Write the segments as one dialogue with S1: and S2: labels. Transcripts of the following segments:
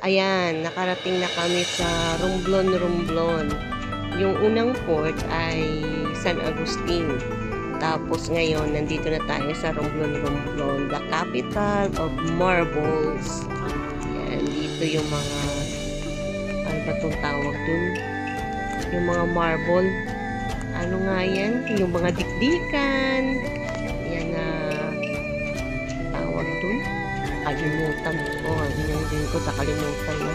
S1: Ayan, nakarating na kami sa Romblon. Yung unang port ay San Agustin. Tapos ngayon, nandito na tayo sa Romblon, the capital of marbles. Ayan, dito yung mga, ano ba itong tawag dun? Yung mga marble. Ano nga yan? Yung mga dikdikan. Yan na tawag dun. Kalimutan ko. Din ko nakalimutan na.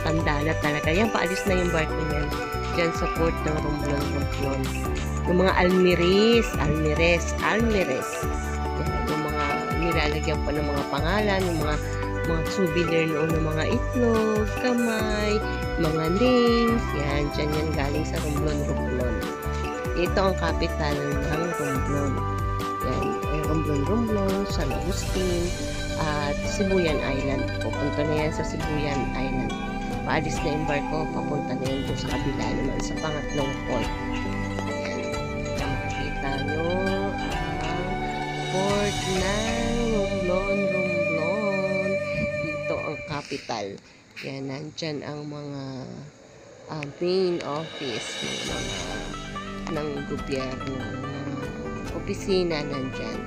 S1: Tanda na talaga. Yan, paalis na yung barko niyan. Diyan sa port ng Romblon. Yung mga almires. Yan, yung mga nilalagyan pa ng mga pangalan, yung mga souvenir noon ng mga itlog, kamay, mga names. Yan, dyan yan galing sa Romblon. Ito ang capital ng Romblon. Yan, Romblon, San Agustin, at Sibuyan Island. Pupunta na yan sa Sibuyan Island. Paalis na yung barko, papunta na yan doon sa kabila naman, sa pangatlong port. Yan, makikita nyo ang port ng Romblon. Dito ang capital. Yan, nandyan ang mga main office ng gobyerno, opisina nandyan.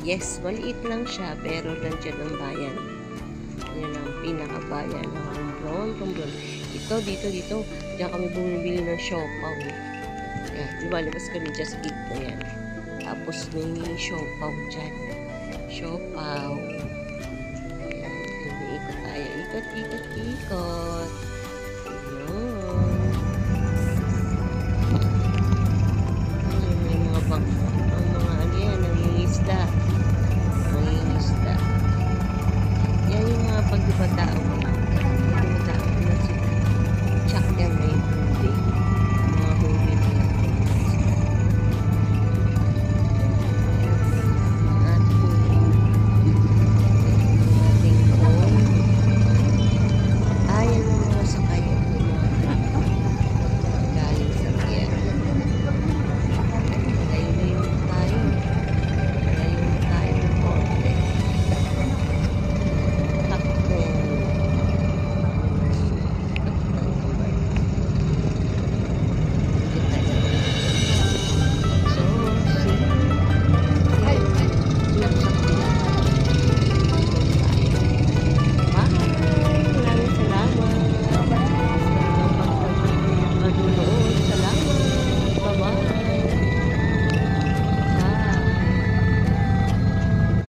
S1: Yes, maliit lang siya, pero nandyan ang bayan. Yan ang pinakabayan ng Romblon. Dito. Diyan kami bumibili ng siopaw. Yan, lumalabas kami dyan sa gate na yan. Tapos may siopaw dyan. Siopaw. Yan, ikot tayo. Ikot.